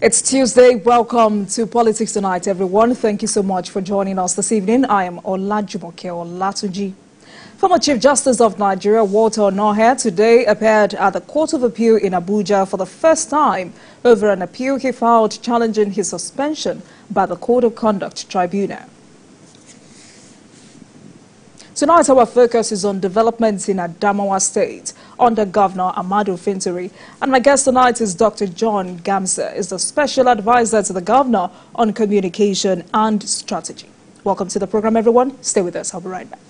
It's Tuesday. Welcome to Politics Tonight, everyone. Thank you so much for joining us this evening. I am Olajumoke Olatunji. Former Chief Justice of Nigeria, Walter Onohe, today appeared at the Court of Appeal in Abuja for the first time over an appeal he filed challenging his suspension by the Code of Conduct Tribunal. Tonight, our focus is on developments in Adamawa State under Governor Ahmadu Fintiri. And my guest tonight is Dr. John Gamsa, is the Special Advisor to the Governor on Communication and Strategy. Welcome to the program, everyone. Stay with us. I'll be right back.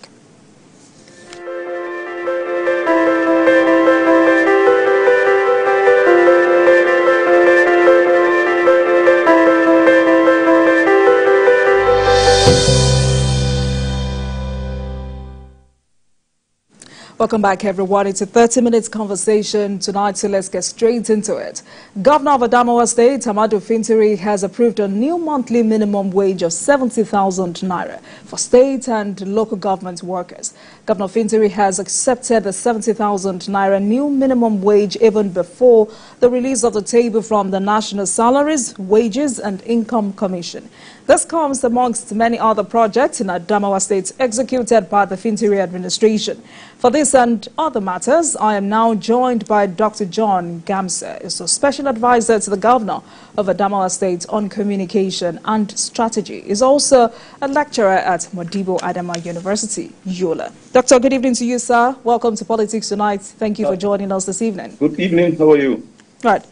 Welcome back, everyone. It's a 30-minute conversation tonight, so let's get straight into it. Governor of Adamawa State, Ahmadu Fintiri, has approved a new monthly minimum wage of 70,000 naira for state and local government workers. Governor Fintiri has accepted the 70,000 naira new minimum wage even before the release of the table from the National Salaries, Wages and Income Commission. This comes amongst many other projects in Adamawa State executed by the Fintiri administration. For this and other matters, I am now joined by Dr. John Gamsa, is a special advisor to the governor of Adamawa State on communication and strategy. He's also a lecturer at Modibo Adama University, Yola. Doctor, good evening to you, sir. Welcome to Politics Tonight. Thank you for joining us this evening. Good evening. How are you? Right.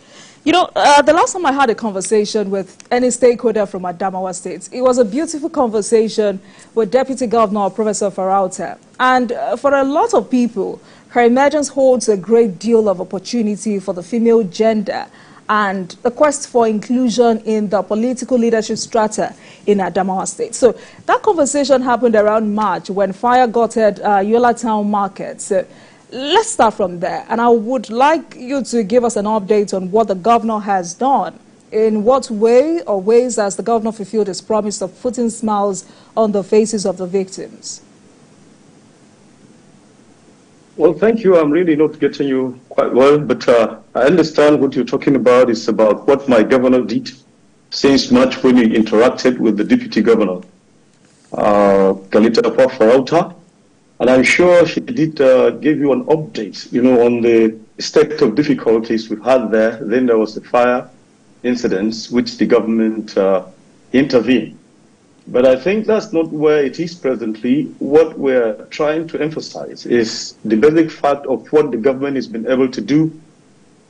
You know, the last time I had a conversation with any stakeholder from Adamawa State, it was a beautiful conversation with Deputy Governor Professor Farauta. And for a lot of people, her emergence holds a great deal of opportunity for the female gender and the quest for inclusion in the political leadership strata in Adamawa State. So that conversation happened around March when fire gutted Yola Town Market. So let's start from there, and I would like you to give us an update on what the governor has done. In what way or ways has the governor fulfilled his promise of putting smiles on the faces of the victims? Well, thank you. I'm really not getting you quite well, but I understand what you're talking about. It's about what my governor did since March when he interacted with the deputy governor, Galita Farauta. And I'm sure she did give you an update, you know, on the state of difficulties we've had there. Then there was the fire incidents, which the government intervened. But I think that's not where it is presently. What we're trying to emphasize is the basic fact of what the government has been able to do,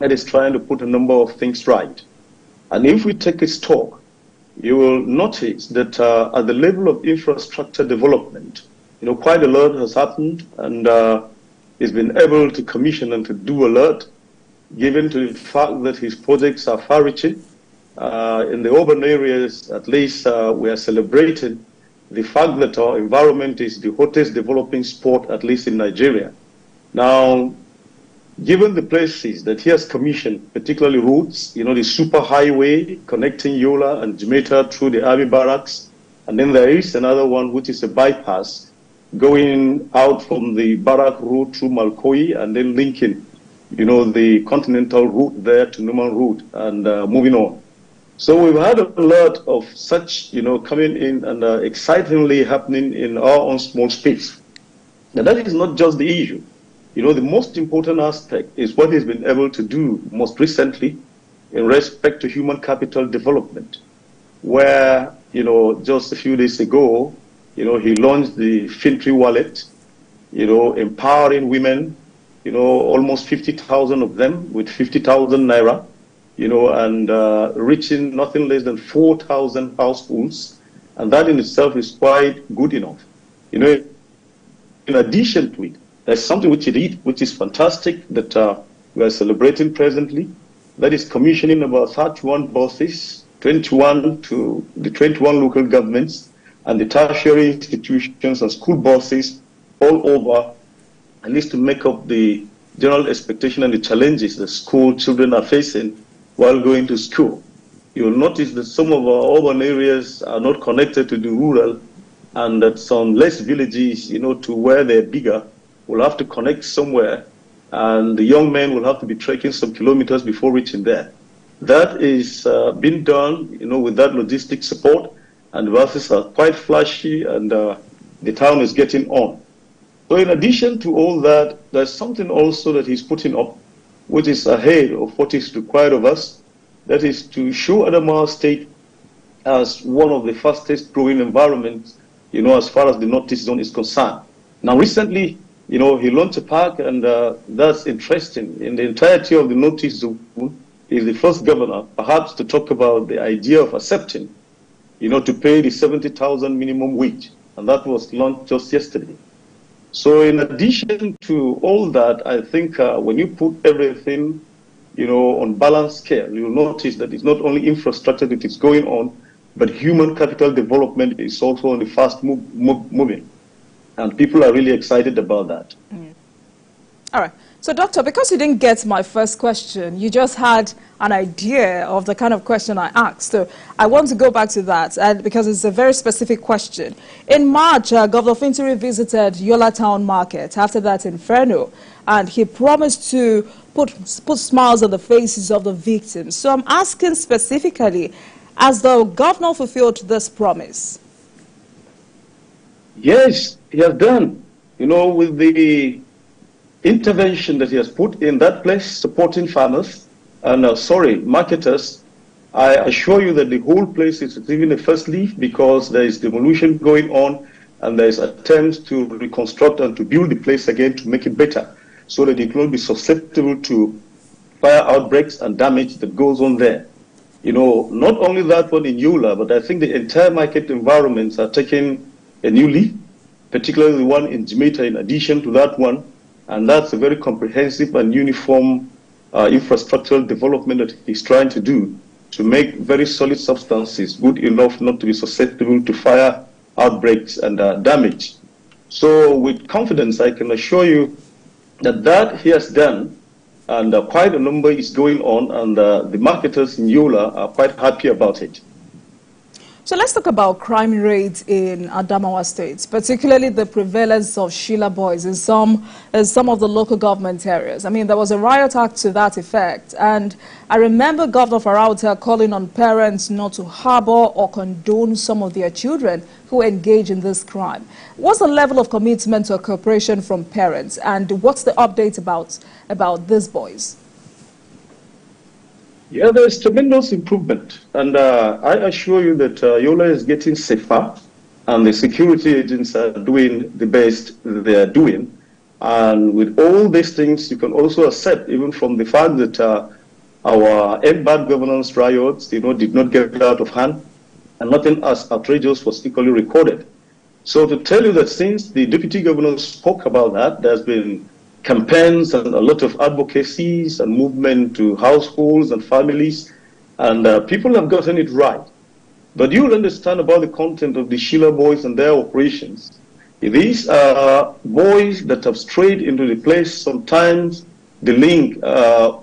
that is trying to put a number of things right. And if we take a stock, you will notice that at the level of infrastructure development, you know, quite a lot has happened, and he's been able to commission and to do a lot, given to the fact that his projects are far-reaching. In the urban areas, at least, we are celebrating the fact that our environment is the hottest developing spot, at least in Nigeria. Now, given the places that he has commissioned, particularly routes, you know, the super highway connecting Yola and Jamaica through the army barracks, and then there is another one which is a bypass going out from the Barak route through Malkoi and then linking, you know, the continental route there to Numan route and moving on. So we've had a lot of such, you know, coming in and excitingly happening in our own small space. Now that is not just the issue. You know, the most important aspect is what he's been able to do most recently in respect to human capital development, where, you know, just a few days ago, you know, he launched the Fintiri wallet, you know, empowering women, you know, almost 50,000 of them with 50,000 naira, you know, and reaching nothing less than 4,000 households. And that in itself is quite good enough. You know, in addition to it, there's something which he did, which is fantastic, that we are celebrating presently. That is commissioning about 31 buses, 21 to the 21 local governments, and the tertiary institutions and school buses all over, at least to make up the general expectation and the challenges that school children are facing while going to school. You will notice that some of our urban areas are not connected to the rural, and that some less villages, you know, to where they're bigger, will have to connect somewhere, and the young men will have to be trekking some kilometers before reaching there. That is being done, with that logistic support, and the buses are quite flashy, and the town is getting on. So in addition to all that, there's something also that he's putting up, which is ahead of what is required of us. That is to show Adamawa State as one of the fastest growing environments, as far as the Northeast Zone is concerned. Now, recently, he launched a park, and that's interesting. In the entirety of the Northeast Zone, he's the first governor, perhaps, to talk about the idea of accepting, to pay the 70,000 minimum wage, and that was launched just yesterday. So in addition to all that, I think when you put everything, on balanced scale, you'll notice that it's not only infrastructure that is going on, but human capital development is also on the fast moving. And people are really excited about that. Mm. All right. So, Doctor, because you didn't get my first question, you just had an idea of the kind of question I asked. So I want to go back to that, and because it's a very specific question. In March, Governor Fintiri visited Yola Town Market, after that Inferno, and he promised to put smiles on the faces of the victims. So I'm asking specifically, has the governor fulfilled this promise? Yes, he has done. With the intervention that he has put in that place, supporting farmers and marketers, I assure you that the whole place is receiving a first leaf, because there is demolition going on, and there is attempts to reconstruct and to build the place again to make it better, so that it will be susceptible to fire outbreaks and damage that goes on there. Not only that one in Yola, but I think the entire market environments are taking a new leaf, particularly the one in Jamaica in addition to that one. And that's a very comprehensive and uniform infrastructural development that he's trying to do to make very solid substances good enough not to be susceptible to fire outbreaks and damage. So with confidence, I can assure you that he has done, and quite a number is going on, and the marketers in Yola are quite happy about it. So let's talk about crime rates in Adamawa State, particularly the prevalence of Sheila boys in some of the local government areas. I mean, there was a riot act to that effect, and I remember Governor Farauta calling on parents not to harbor or condone some of their children who engage in this crime. What's the level of commitment or cooperation from parents, and what's the update about these boys? Yeah, there's tremendous improvement, and I assure you that Yola is getting safer, and the security agents are doing the best they are doing. And with all these things, you can also accept, even from the fact that our bad governance riots, did not get out of hand, and nothing as outrageous was equally recorded. So to tell you that since the deputy governor spoke about that, there's been campaigns and a lot of advocacies and movement to households and families, and people have gotten it right. But you'll understand about the content of the Sheila boys and their operations. These are boys that have strayed into the place. Sometimes the link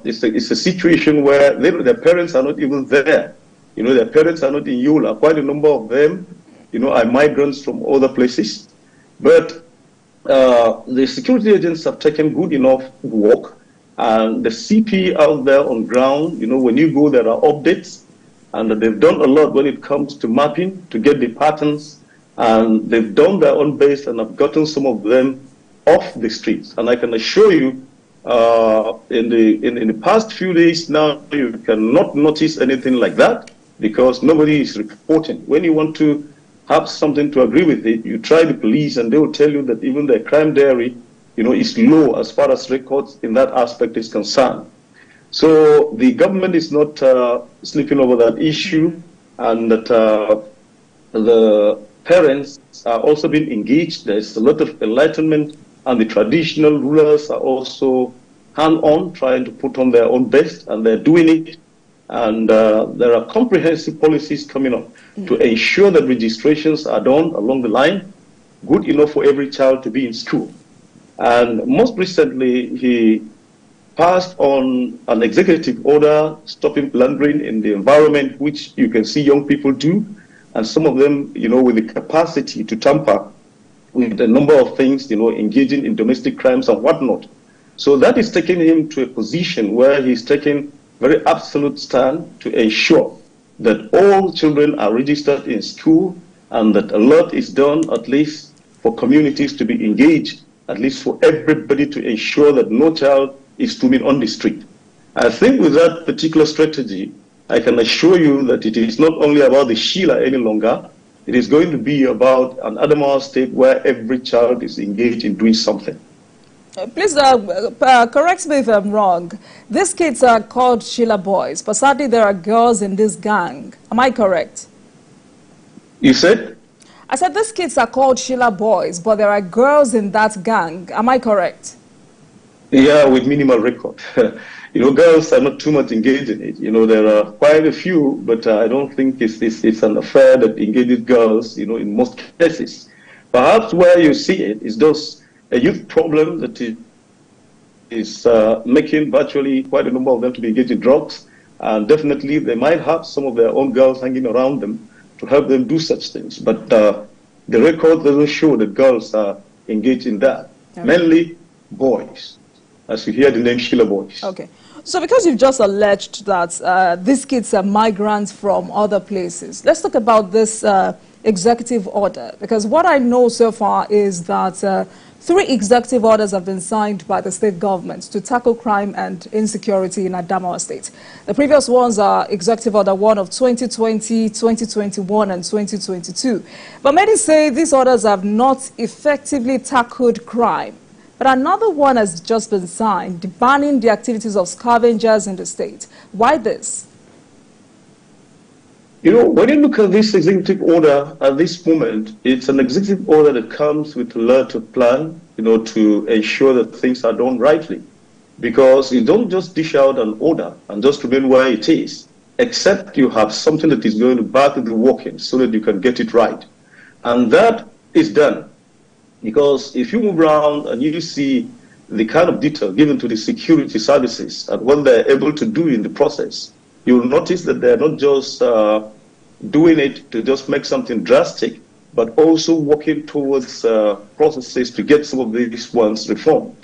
is a situation where their parents are not even there. Their parents are not in Yola. Quite a number of them, are migrants from other places. But the security agents have taken good enough work, and the CP out there on ground, when you go, there are updates, and they've done a lot when it comes to mapping to get the patterns, and they've done their own best and have gotten some of them off the streets. And I can assure you, in the past few days now, you cannot notice anything like that, because nobody is reporting. When you want to have something to agree with it, you try the police, and they will tell you that even their crime diary, is low as far as records in that aspect is concerned. So the government is not sleeping over that issue, and that the parents are also being engaged. There's a lot of enlightenment, and the traditional rulers are also hand-on, trying to put on their own best, and they're doing it. And there are comprehensive policies coming up to ensure that registrations are done along the line, good enough for every child to be in school. And most recently, he passed on an executive order stopping plundering in the environment, which you can see young people do, and some of them, with the capacity to tamper with a number of things, engaging in domestic crimes and whatnot. So that is taking him to a position where he's taking very absolute stand to ensure that all children are registered in school and that a lot is done at least for communities to be engaged, at least for everybody to ensure that no child is swimming on the street. I think with that particular strategy, I can assure you that it is not only about the Sheila any longer, it is going to be about an Adamawa state where every child is engaged in doing something. Please correct me if I'm wrong. These kids are called Sheila boys, but sadly there are girls in this gang. Am I correct? You said? I said these kids are called Sheila boys, but there are girls in that gang. Am I correct? Yeah, with minimal record. Girls are not too much engaged in it. There are quite a few, but I don't think it's an affair that engages girls, in most cases. Perhaps where you see it is just a youth problem that is making virtually quite a number of them to be engaged in drugs. And definitely they might have some of their own girls hanging around them to help them do such things. But the record doesn't show that girls are engaged in that. Okay. Mainly boys, as you hear the name Sheila boys. Okay. So because you've just alleged that these kids are migrants from other places, let's talk about this executive order. Because what I know so far is that 3 executive orders have been signed by the state government to tackle crime and insecurity in Adamawa State. The previous ones are Executive Order 1 of 2020, 2021, and 2022. But many say these orders have not effectively tackled crime. But another one has just been signed, banning the activities of scavengers in the state. Why this? When you look at this executive order at this moment, it's an executive order that comes with a lot of plan, to ensure that things are done rightly. Because you don't just dish out an order and just remain where it is, except you have something that is going to back the working so that you can get it right. And that is done. Because if you move around and you see the kind of detail given to the security services and what they're able to do in the process, you will notice that they're not just doing it to just make something drastic, but also working towards processes to get some of these ones reformed.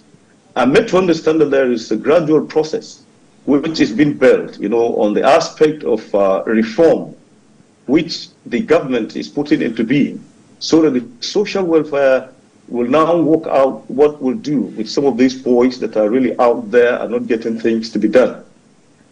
I'm made to understand that there is a gradual process which is being built, on the aspect of reform, which the government is putting into being, so that the social welfare will now work out what we'll do with some of these boys that are really out there and not getting things to be done.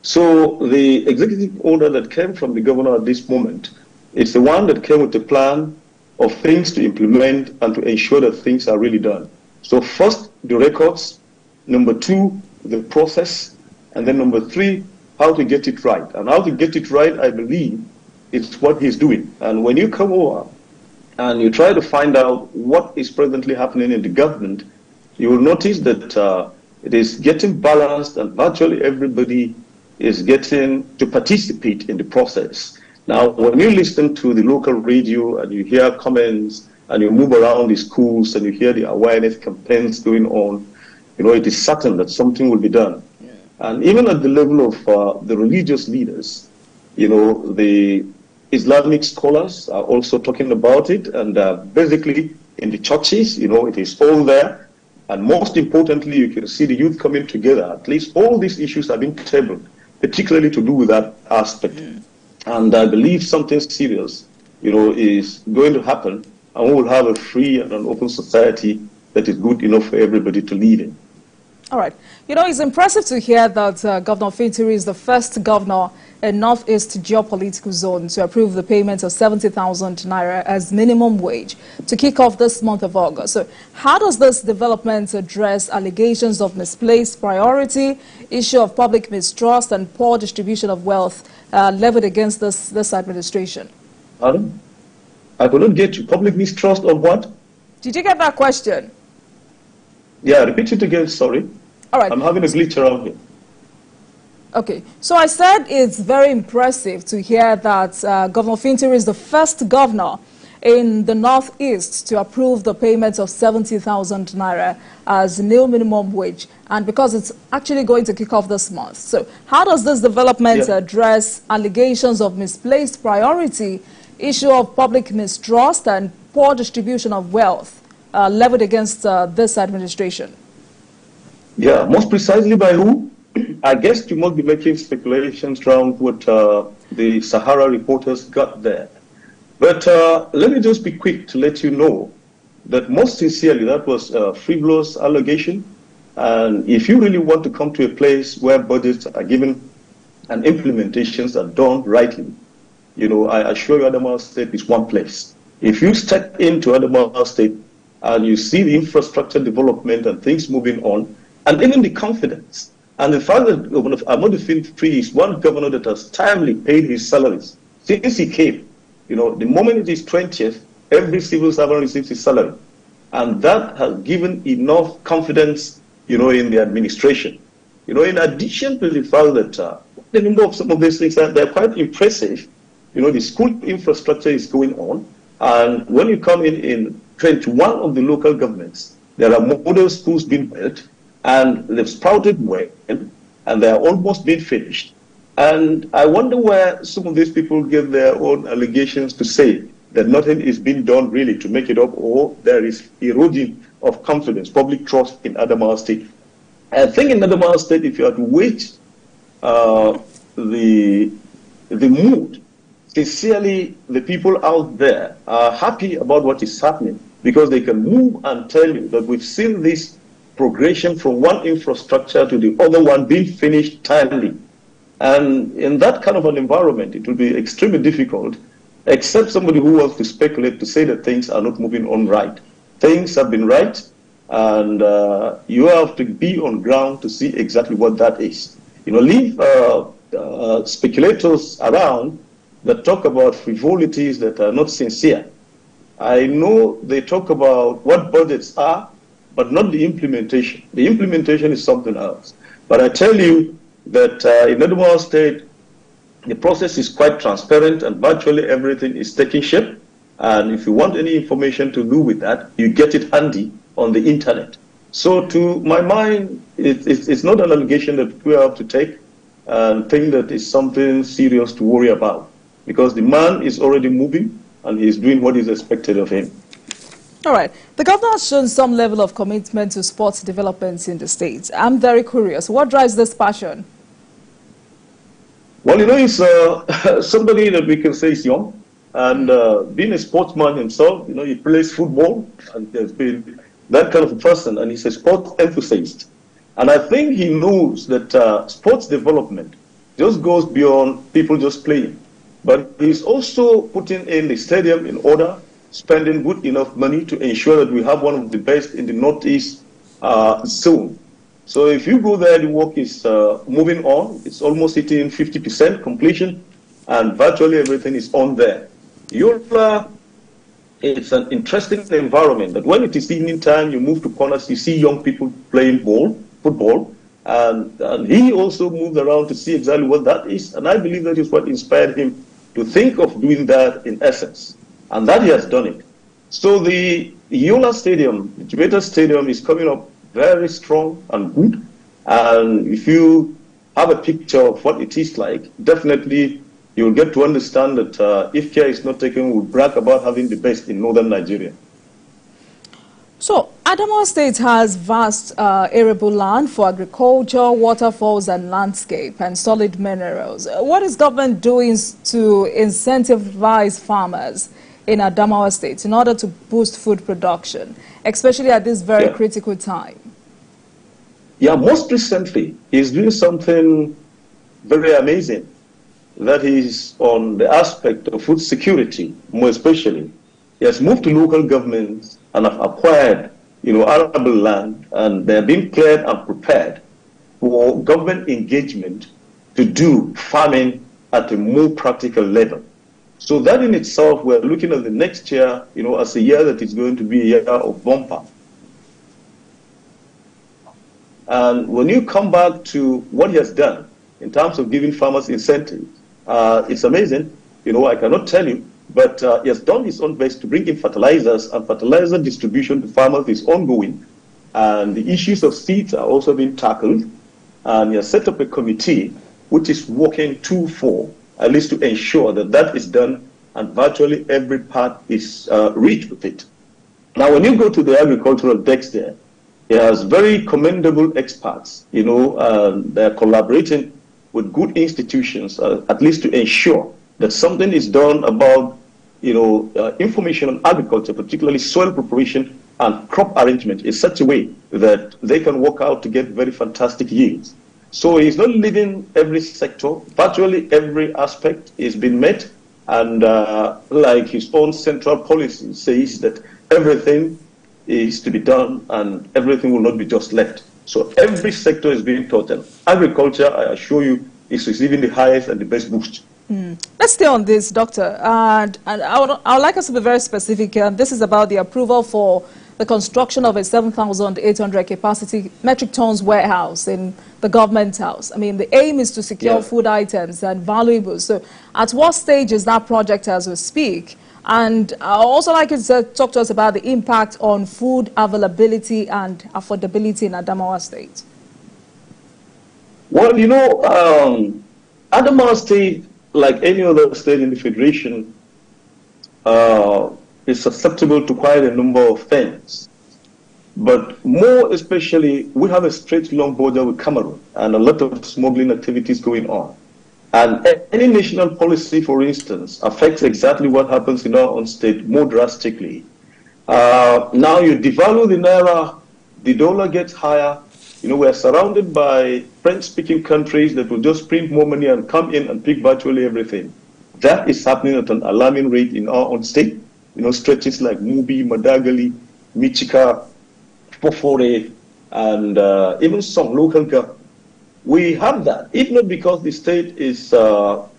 So the executive order that came from the governor at this moment, it's the one that came with a plan of things to implement and to ensure that things are really done. So first, the records. Number 2, the process. And then number 3, how to get it right. And how to get it right, I believe, is what he's doing. And when you come over and you try to find out what is presently happening in the government, you will notice that it is getting balanced and virtually everybody is getting to participate in the process. Now, when you listen to the local radio and you hear comments and you move around the schools and you hear the awareness campaigns going on, it is certain that something will be done. Yeah. And even at the level of the religious leaders, the Islamic scholars are also talking about it, and basically in the churches, it is all there. And most importantly, you can see the youth coming together. At least all these issues are being tabled, particularly to do with that aspect. Mm. And I believe something serious, is going to happen, and we will have a free and an open society that is good enough for everybody to live in. All right. It's impressive to hear that Governor Fintiri is the first governor in Northeast geopolitical zone to approve the payment of 70,000 naira as minimum wage to kick off this month of August. So how does this development address allegations of misplaced priority, issue of public mistrust, and poor distribution of wealth levied against this administration? Pardon? I could not get you. Public mistrust of what? Did you get that question? Yeah, repeat it again, sorry. All right. I'm having a glitch around here. Okay, so I said it's very impressive to hear that Governor Fintiri is the first governor in the Northeast to approve the payment of 70,000 naira as new minimum wage, and because it's actually going to kick off this month. So how does this development address allegations of misplaced priority, issue of public mistrust, and poor distribution of wealth levied against this administration? Yeah, most precisely by who? I guess you must be making speculations around what the Sahara reporters got there. But let me just be quick to let you know that most sincerely, that was a frivolous allegation. And if you really want to come to a place where budgets are given and implementations are done rightly, I assure you Adamawa State is one place. If you step into Adamawa State and you see the infrastructure development and things moving on, and even the confidence, and the fact that Governor Ahmadu Fintiri is one governor that has timely paid his salaries since he came. The moment it is 20th, every civil servant receives his salary. And that has given enough confidence, in the administration. In addition to the fact that the number of some of these things, they're quite impressive. The school infrastructure is going on. And when you come in 21 of the local governments, there are model schools being built, and they've sprouted well, and they're almost being finished. And I wonder where some of these people get their own allegations to say that nothing is being done really to make it up, or there is erosion of confidence, public trust in Adamawa State. I think in Adamawa State, if you are to wait the mood, sincerely, the people out there are happy about what is happening because they can move and tell you that we've seen this progression from one infrastructure to the other one being finished timely. And in that kind of an environment, it will be extremely difficult, except somebody who wants to speculate, to say that things are not moving on right. Things have been right, and you have to be on ground to see exactly what that is. Leave speculators around that talk about frivolities that are not sincere. I know they talk about what budgets are, but not the implementation. The implementation is something else. But I tell you that in Adamawa State, the process is quite transparent and virtually everything is taking shape. And if you want any information to do with that, you get it handy on the internet. So to my mind, it's not an allegation that we have to take and think that it's something serious to worry about, because the man is already moving and he's doing what is expected of him. All right. The governor has shown some level of commitment to sports developments in the state. I'm very curious. What drives this passion? Well, he's somebody that we can say is young. And being a sportsman himself, he plays football and has been that kind of a person. And he's a sports enthusiast. And I think he knows that sports development just goes beyond people just playing. But he's also putting in the stadium in order, spending good enough money to ensure that we have one of the best in the Northeast zone. So if you go there, the work is moving on. It's almost hitting 50% completion, and virtually everything is on there. Yola, it's an interesting environment, that when it is evening time, you move to corners, you see young people playing football, and he also moved around to see exactly what that is, and I believe that is what inspired him to think of doing that in essence. And that he has done it. So the Yola Stadium, the Jubeta Stadium, is coming up very strong and good. And if you have a picture of what it is like, definitely you will get to understand that if care is not taken, we will brag about having the best in northern Nigeria. So Adamawa State has vast arable land for agriculture, waterfalls and landscape and solid minerals. What is government doing to incentivize farmers in Adamawa State in order to boost food production, especially at this very critical time? Yeah, most recently, he's doing something very amazing. That is on the aspect of food security, more especially. He has moved to local governments and have acquired, arable land, and they are being cleared and prepared for government engagement to do farming at a more practical level. So that in itself, we're looking at the next year, as a year that is going to be a year of bumper. And when you come back to what he has done in terms of giving farmers incentives, it's amazing. I cannot tell you, but he has done his own best to bring in fertilizers, and fertilizer distribution to farmers is ongoing. And the issues of seeds are also being tackled. And he has set up a committee which is working at least to ensure that that is done, and virtually every part is reached with it. Now, when you go to the agricultural decks there, He has very commendable experts, they're collaborating with good institutions, at least to ensure that something is done about, information on agriculture, particularly soil preparation and crop arrangement in such a way that they can work out to get very fantastic yields. So he's not leaving every sector, virtually every aspect is being met, and like his own central policy says that everything is to be done and everything will not be just left. So every sector is being taught, and agriculture, I assure you, is receiving the highest and the best boost. Let's stay on this, Doctor. And I would like us to be very specific. This is about the approval for the construction of a 7,800 capacity metric tons warehouse in the government house. I mean, the aim is to secure food items and valuables. So at what stage is that project as we speak? And I'd also like you to talk to us about the impact on food availability and affordability in Adamawa State. Well, Adamawa State, like any other state in the Federation, is susceptible to quite a number of things. But more especially, we have a straight long border with Cameroon and a lot of smuggling activities going on. And any national policy, for instance, affects exactly what happens in our own state more drastically. Now you devalue the naira, the dollar gets higher. We're surrounded by French-speaking countries that will just print more money and come in and pick virtually everything. That is happening at an alarming rate in our own state. Stretches like Mubi, Madagali, Michika, Pofore, and even some local government. We have that, if not because the state is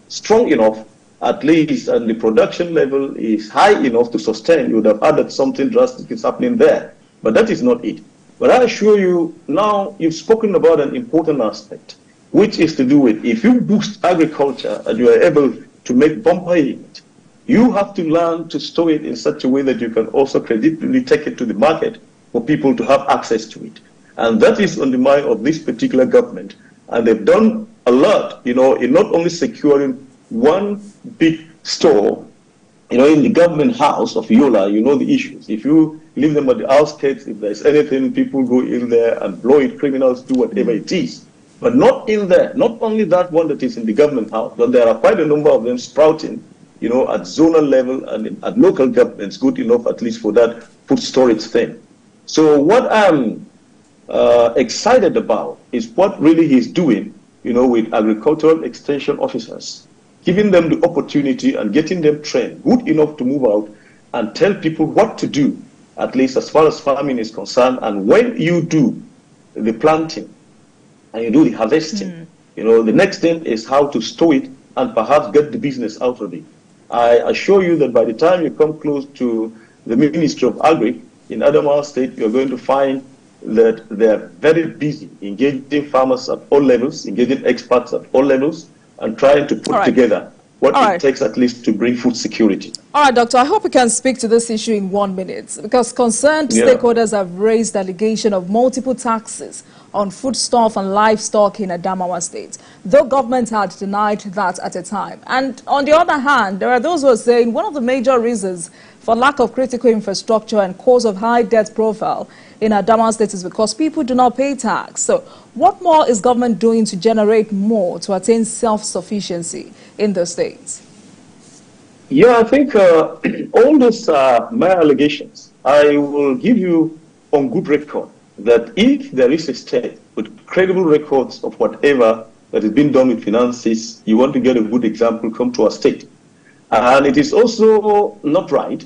strong enough, at least, and the production level is high enough to sustain, you would have had that something drastic is happening there. But that is not it. But I assure you, now you've spoken about an important aspect, which is to do with if you boost agriculture and you are able to make bumper yield, you have to learn to store it in such a way that you can also credibly take it to the market for people to have access to it. And that is on the mind of this particular government. And they've done a lot, in not only securing one big store, in the government house of Yola, the issues. If you leave them at the outskirts, if there's anything, people go in there and blow it, criminals do whatever it is. But not in there, not only that one that is in the government house, but there are quite a number of them sprouting, at zonal level and at local governments, good enough at least for that food storage thing. So what I'm excited about is what really he's doing, with agricultural extension officers, giving them the opportunity and getting them trained good enough to move out and tell people what to do, at least as far as farming is concerned. And when you do the planting and you do the harvesting, the next thing is how to store it and perhaps get the business out of it. I assure you that by the time you come close to the Ministry of Agri in Adamawa State, you're going to find that they're very busy engaging farmers at all levels, engaging experts at all levels, and trying to put together what it takes at least to bring food security. All right, Doctor, I hope we can speak to this issue in 1 minute, because concerned stakeholders have raised allegation of multiple taxes on foodstuff and livestock in Adamawa State, though government had denied that at a time. And on the other hand, there are those who are saying one of the major reasons for lack of critical infrastructure and cause of high debt profile in Adamawa State is because people do not pay tax. So what more is government doing to generate more to attain self-sufficiency in the state? Yeah, I think all those are my allegations. I will give you on good record that if there is a state with credible records of whatever that is being done with finances, you want to get a good example, come to our state. And it is also not right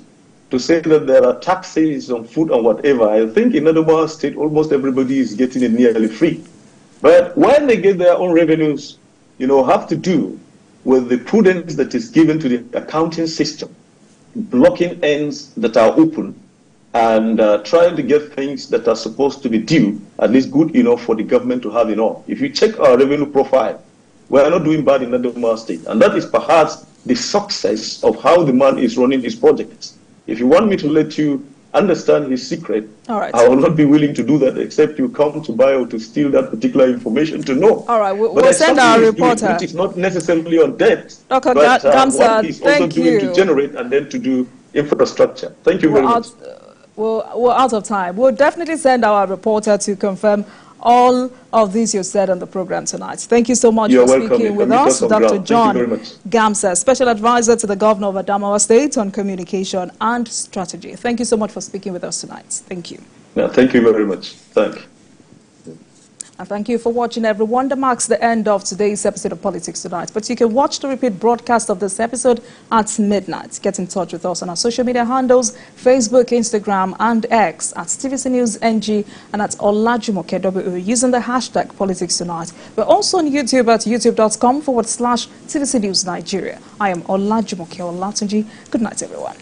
to say that there are taxes on food and whatever. I think in Adamawa State, almost everybody is getting it nearly free. But when they get their own revenues, have to do with the prudence that is given to the accounting system, blocking ends that are open, and trying to get things that are supposed to be due, at least good enough for the government to have enough. If you check our revenue profile, we are not doing bad in Adamawa State. And that is perhaps the success of how the man is running his projects. If you want me to let you understand his secret, I will not be willing to do that except you come to buy or to steal that particular information to know. All right, we'll send our reporter. Which is not necessarily on debt, Dr. but Gamsa, what he's also doing to generate and then to do infrastructure. Thank you very much. we're out of time. We'll definitely send our reporter to confirm all of this you said on the program tonight. Thank you so much for speaking with us, Dr. John Gamsa, Special Advisor to the Governor of Adamawa State on Communication and Strategy. Thank you so much for speaking with us tonight. Thank you. Yeah, thank you very much. Thank you. And thank you for watching, everyone. That marks the end of today's episode of Politics Tonight. But you can watch the repeat broadcast of this episode at midnight. Get in touch with us on our social media handles, Facebook, Instagram, and X at TVC News NG and at Olajumoke WO using the hashtag Politics Tonight. We're also on YouTube at youtube.com/TVC News Nigeria. I am Olajumoke Olatunji. Good night, everyone.